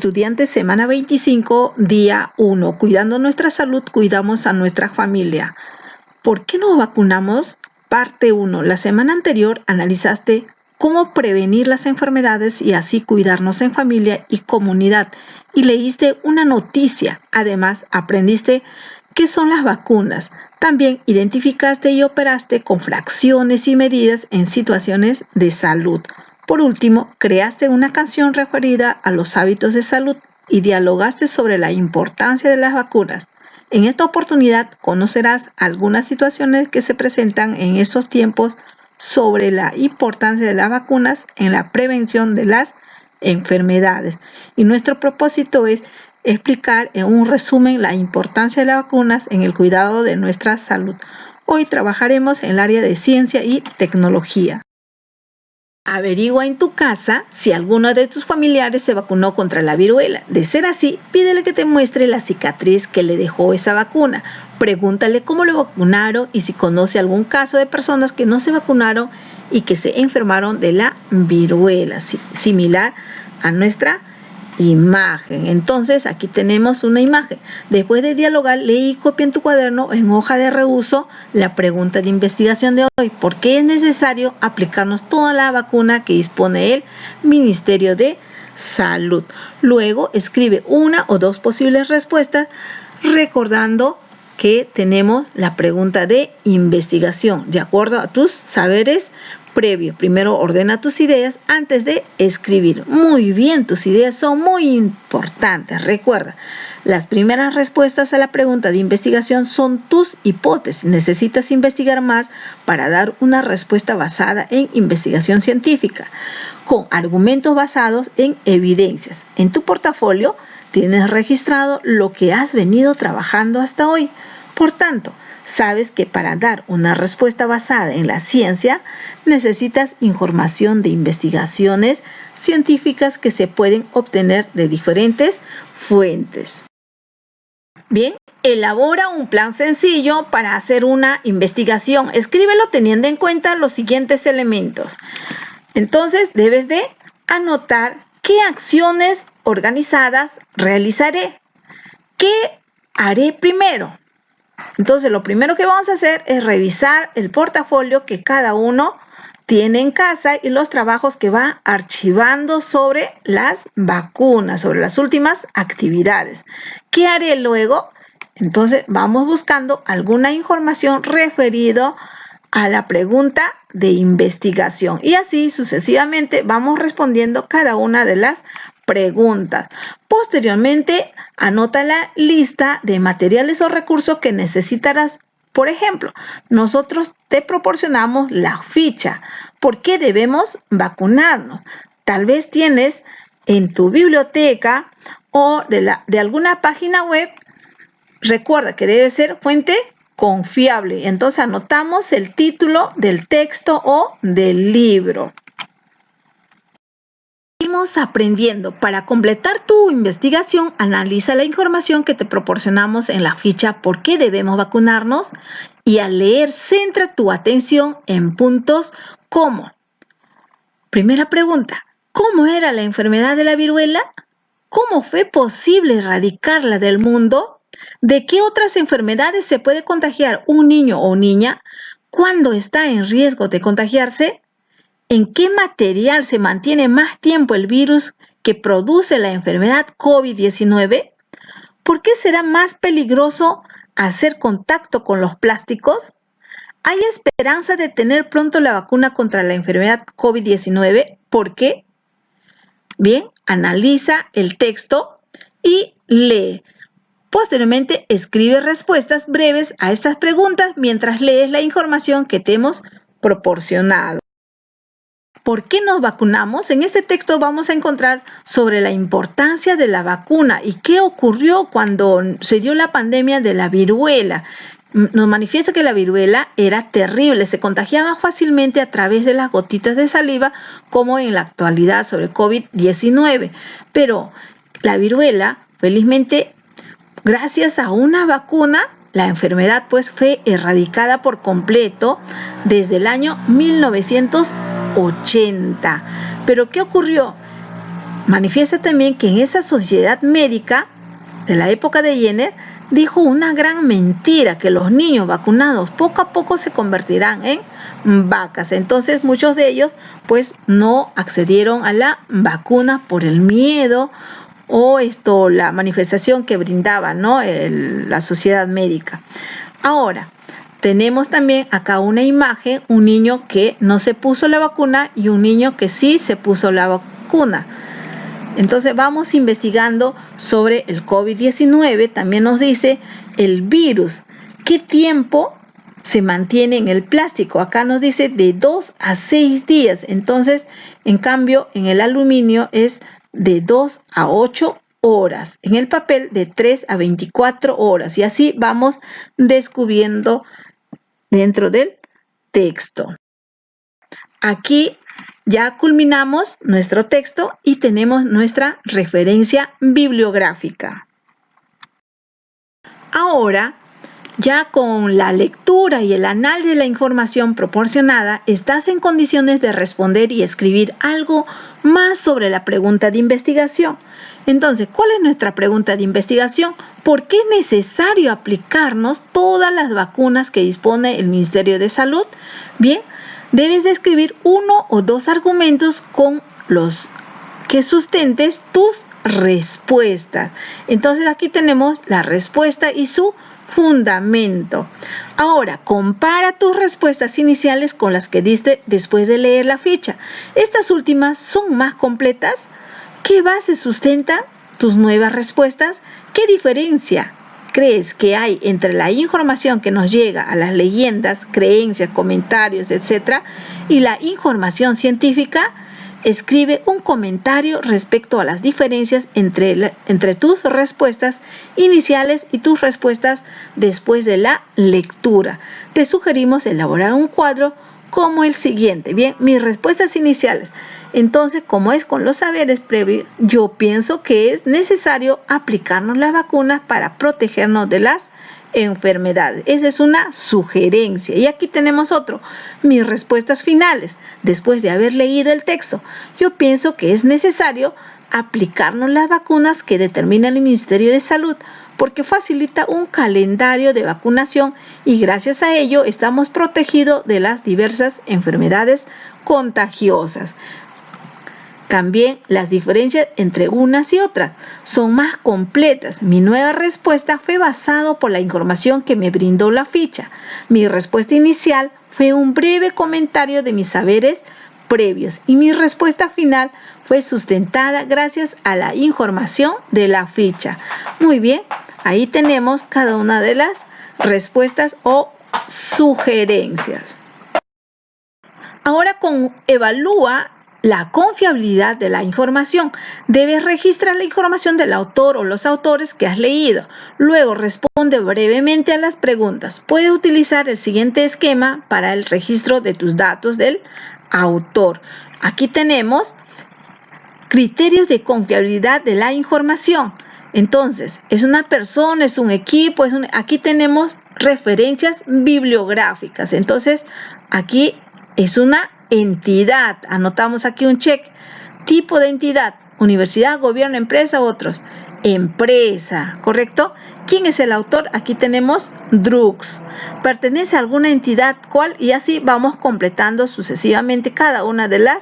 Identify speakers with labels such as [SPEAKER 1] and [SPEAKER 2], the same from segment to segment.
[SPEAKER 1] Estudiantes, semana 25, día 1. Cuidando nuestra salud, cuidamos a nuestra familia. ¿Por qué nos vacunamos? Parte 1. La semana anterior analizaste cómo prevenir las enfermedades y así cuidarnos en familia y comunidad. Y leíste una noticia. Además, aprendiste qué son las vacunas. También identificaste y operaste con fracciones y medidas en situaciones de salud. Por último, creaste una canción referida a los hábitos de salud y dialogaste sobre la importancia de las vacunas. En esta oportunidad conocerás algunas situaciones que se presentan en estos tiempos sobre la importancia de las vacunas en la prevención de las enfermedades. Y nuestro propósito es explicar en un resumen la importancia de las vacunas en el cuidado de nuestra salud. Hoy trabajaremos en el área de ciencia y tecnología. Averigua en tu casa si alguno de tus familiares se vacunó contra la viruela. De ser así, pídele que te muestre la cicatriz que le dejó esa vacuna. Pregúntale cómo lo vacunaron y si conoce algún caso de personas que no se vacunaron y que se enfermaron de la viruela, similar a nuestra imagen. Entonces, aquí tenemos una imagen. Después de dialogar, lee y copia en tu cuaderno en hoja de reuso la pregunta de investigación de hoy. ¿Por qué es necesario aplicarnos toda la vacuna que dispone el Ministerio de Salud? Luego, escribe una o dos posibles respuestas, recordando que tenemos la pregunta de investigación, de acuerdo a tus saberes previos. Primero ordena tus ideas antes de escribir. Muy bien, tus ideas son muy importantes. Recuerda, las primeras respuestas a la pregunta de investigación son tus hipótesis. Necesitas investigar más para dar una respuesta basada en investigación científica, con argumentos basados en evidencias. En tu portafolio tienes registrado lo que has venido trabajando hasta hoy. Por tanto, sabes que para dar una respuesta basada en la ciencia, necesitas información de investigaciones científicas que se pueden obtener de diferentes fuentes. Bien, elabora un plan sencillo para hacer una investigación. Escríbelo teniendo en cuenta los siguientes elementos. Entonces, debes de anotar qué acciones organizadas realizaré. ¿Qué haré primero? Entonces, lo primero que vamos a hacer es revisar el portafolio que cada uno tiene en casa y los trabajos que va archivando sobre las vacunas, sobre las últimas actividades. ¿Qué haré luego? Entonces, vamos buscando alguna información referida a la pregunta de investigación y así sucesivamente vamos respondiendo cada una de las preguntas. Posteriormente, anota la lista de materiales o recursos que necesitarás. Por ejemplo, nosotros te proporcionamos la ficha. ¿Por qué debemos vacunarnos? Tal vez tienes en tu biblioteca o de alguna página web. Recuerda que debe ser fuente confiable. Entonces anotamos el título del texto o del libro. Seguimos aprendiendo. Para completar tu investigación, analiza la información que te proporcionamos en la ficha ¿Por qué debemos vacunarnos? Y al leer, centra tu atención en puntos como: primera pregunta, ¿cómo era la enfermedad de la viruela? ¿Cómo fue posible erradicarla del mundo? ¿De qué otras enfermedades se puede contagiar un niño o niña? ¿Cuándo está en riesgo de contagiarse? ¿En qué material se mantiene más tiempo el virus que produce la enfermedad COVID-19? ¿Por qué será más peligroso hacer contacto con los plásticos? ¿Hay esperanza de tener pronto la vacuna contra la enfermedad COVID-19? ¿Por qué? Bien, analiza el texto y lee. Posteriormente, escribe respuestas breves a estas preguntas mientras lees la información que te hemos proporcionado. ¿Por qué nos vacunamos? En este texto vamos a encontrar sobre la importancia de la vacuna y qué ocurrió cuando se dio la pandemia de la viruela. Nos manifiesta que la viruela era terrible, se contagiaba fácilmente a través de las gotitas de saliva, como en la actualidad sobre COVID-19. Pero la viruela, felizmente, gracias a una vacuna, la enfermedad pues fue erradicada por completo desde el año 1980. ¿Pero qué ocurrió? Manifiesta también que en esa sociedad médica de la época de Jenner dijo una gran mentira, que los niños vacunados poco a poco se convertirán en vacas. Entonces muchos de ellos pues no accedieron a la vacuna por el miedo o la manifestación que brindaba, ¿no?, la sociedad médica. Ahora, tenemos también acá una imagen, un niño que no se puso la vacuna y un niño que sí se puso la vacuna. Entonces vamos investigando sobre el COVID-19. También nos dice el virus, ¿qué tiempo se mantiene en el plástico? Acá nos dice de 2 a 6 días. Entonces, en cambio, en el aluminio es de 2 a 8 horas. En el papel de 3 a 24 horas. Y así vamos descubriendo dentro del texto. Aquí ya culminamos nuestro texto y tenemos nuestra referencia bibliográfica. Ahora, ya con la lectura y el análisis de la información proporcionada, estás en condiciones de responder y escribir algo más sobre la pregunta de investigación. Entonces, ¿cuál es nuestra pregunta de investigación? ¿Por qué es necesario aplicarnos todas las vacunas que dispone el Ministerio de Salud? Bien, debes de escribir 1 o 2 argumentos con los que sustentes tus respuestas. Entonces aquí tenemos la respuesta y su fundamento. Ahora, compara tus respuestas iniciales con las que diste después de leer la ficha. Estas últimas son más completas. ¿Qué base sustentan tus nuevas respuestas? ¿Qué diferencia crees que hay entre la información que nos llega a las leyendas, creencias, comentarios, etcétera, y la información científica? Escribe un comentario respecto a las diferencias entre tus respuestas iniciales y tus respuestas después de la lectura. Te sugerimos elaborar un cuadro como el siguiente. Bien, mis respuestas iniciales. Entonces, como es con los saberes previos, yo pienso que es necesario aplicarnos las vacunas para protegernos de las enfermedades. Esa es una sugerencia. Y aquí tenemos otro. Mis respuestas finales. Después de haber leído el texto, yo pienso que es necesario aplicarnos las vacunas que determina el Ministerio de Salud, porque facilita un calendario de vacunación y gracias a ello estamos protegidos de las diversas enfermedades contagiosas. También las diferencias entre unas y otras son más completas. Mi nueva respuesta fue basada por la información que me brindó la ficha. Mi respuesta inicial fue un breve comentario de mis saberes previos y mi respuesta final fue sustentada gracias a la información de la ficha. Muy bien, ahí tenemos cada una de las respuestas o sugerencias. Ahora evalúa la confiabilidad de la información. Debes registrar la información del autor o los autores que has leído. Luego responde brevemente a las preguntas. Puedes utilizar el siguiente esquema para el registro de tus datos del autor. Aquí tenemos criterios de confiabilidad de la información. Entonces, es una persona, es un equipo, aquí tenemos referencias bibliográficas. Entonces, aquí es una entidad. Anotamos aquí un check. Tipo de entidad: universidad, gobierno, empresa, otros. Empresa, ¿correcto? ¿Quién es el autor? Aquí tenemos Drugs. ¿Pertenece a alguna entidad? ¿Cuál? Y así vamos completando sucesivamente cada una de las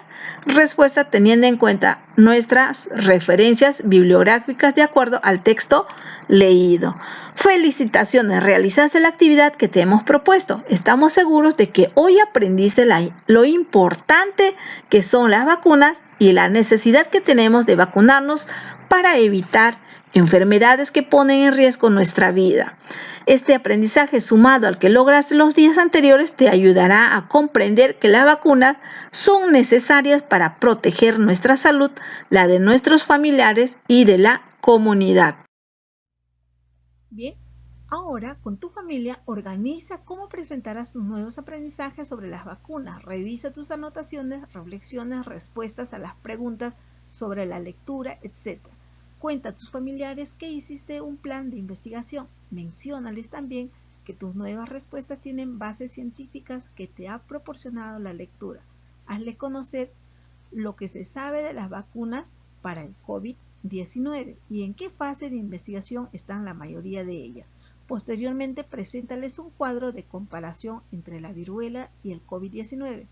[SPEAKER 1] respuestas teniendo en cuenta nuestras referencias bibliográficas de acuerdo al texto leído. Felicitaciones, realizaste la actividad que te hemos propuesto. Estamos seguros de que hoy aprendiste lo importante que son las vacunas y la necesidad que tenemos de vacunarnos para evitar enfermedades que ponen en riesgo nuestra vida. Este aprendizaje, sumado al que lograste los días anteriores, te ayudará a comprender que las vacunas son necesarias para proteger nuestra salud, la de nuestros familiares y de la comunidad. Bien, ahora con tu familia organiza cómo presentarás tus nuevos aprendizajes sobre las vacunas. Revisa tus anotaciones, reflexiones, respuestas a las preguntas sobre la lectura, etc. Cuenta a tus familiares que hiciste un plan de investigación. Menciónales también que tus nuevas respuestas tienen bases científicas que te ha proporcionado la lectura. Hazle conocer lo que se sabe de las vacunas para el COVID-19 y en qué fase de investigación están la mayoría de ellas. Posteriormente, preséntales un cuadro de comparación entre la viruela y el COVID-19,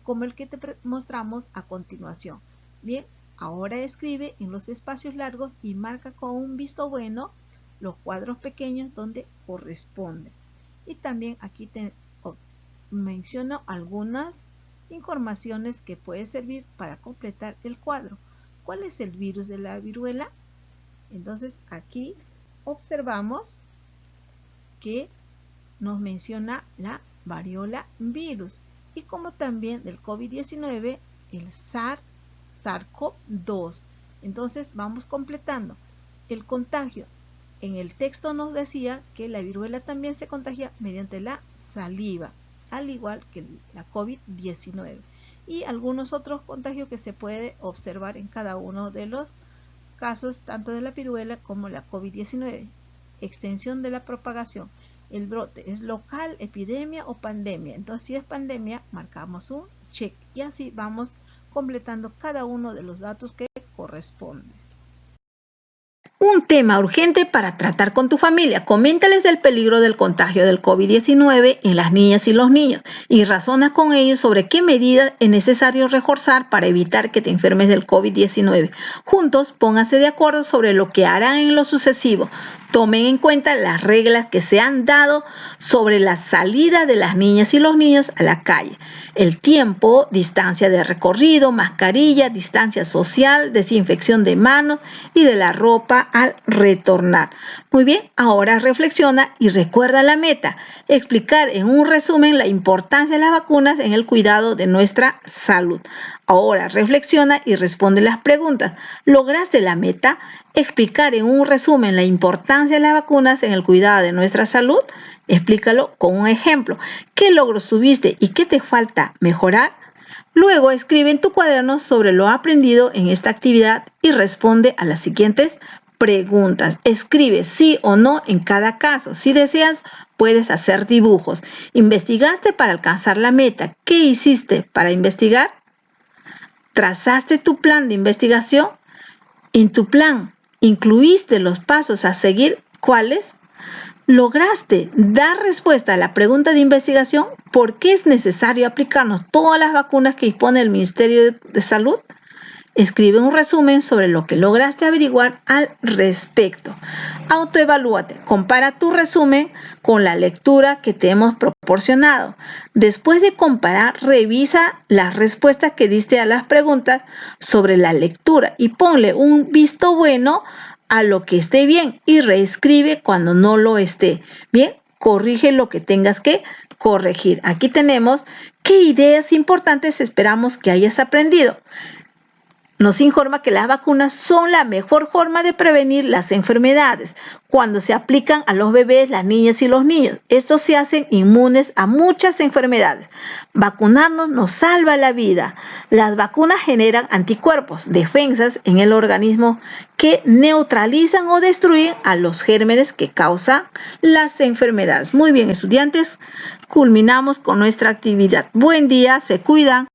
[SPEAKER 1] como el que te mostramos a continuación. Bien, ahora escribe en los espacios largos y marca con un visto bueno los cuadros pequeños donde corresponden. Y también aquí te menciono algunas informaciones que puede servir para completar el cuadro. ¿Cuál es el virus de la viruela? Entonces aquí observamos que nos menciona la variola virus y como también del COVID-19 el SARS-CoV-2. Entonces vamos completando. El contagio. En el texto nos decía que la viruela también se contagia mediante la saliva, al igual que la COVID-19 y algunos otros contagios que se puede observar en cada uno de los casos, tanto de la viruela como la COVID-19. Extensión de la propagación. El brote es local, epidemia o pandemia. Entonces, si es pandemia, marcamos un check y así vamos completando cada uno de los datos que corresponden. Un tema urgente para tratar con tu familia. Coméntales del peligro del contagio del COVID-19 en las niñas y los niños y razona con ellos sobre qué medidas es necesario reforzar para evitar que te enfermes del COVID-19. Juntos, pónganse de acuerdo sobre lo que harán en lo sucesivo. Tomen en cuenta las reglas que se han dado sobre la salida de las niñas y los niños a la calle. El tiempo, distancia de recorrido, mascarilla, distancia social, desinfección de manos y de la ropa al retornar. Muy bien, ahora reflexiona y recuerda la meta. Explicar en un resumen la importancia de las vacunas en el cuidado de nuestra salud. Ahora reflexiona y responde las preguntas. ¿Lograste la meta? Explicar en un resumen la importancia de las vacunas en el cuidado de nuestra salud. Explícalo con un ejemplo. ¿Qué logros tuviste y qué te falta mejorar? Luego escribe en tu cuaderno sobre lo aprendido en esta actividad y responde a las siguientes preguntas. Escribe sí o no en cada caso. Si deseas, puedes hacer dibujos. ¿Investigaste para alcanzar la meta? ¿Qué hiciste para investigar? ¿Trazaste tu plan de investigación? En tu plan, ¿incluiste los pasos a seguir? ¿Cuáles? ¿Lograste dar respuesta a la pregunta de investigación? ¿Por qué es necesario aplicarnos todas las vacunas que dispone el Ministerio de Salud? Escribe un resumen sobre lo que lograste averiguar al respecto. Autoevalúate. Compara tu resumen con la lectura que te hemos proporcionado. Después de comparar, revisa las respuestas que diste a las preguntas sobre la lectura y ponle un visto bueno a lo que esté bien y reescribe cuando no lo esté. Bien, corrige lo que tengas que corregir. Aquí tenemos qué ideas importantes esperamos que hayas aprendido. Nos informa que las vacunas son la mejor forma de prevenir las enfermedades cuando se aplican a los bebés, las niñas y los niños. Estos se hacen inmunes a muchas enfermedades. Vacunarnos nos salva la vida. Las vacunas generan anticuerpos, defensas en el organismo que neutralizan o destruyen a los gérmenes que causan las enfermedades. Muy bien, estudiantes, culminamos con nuestra actividad. Buen día, se cuidan.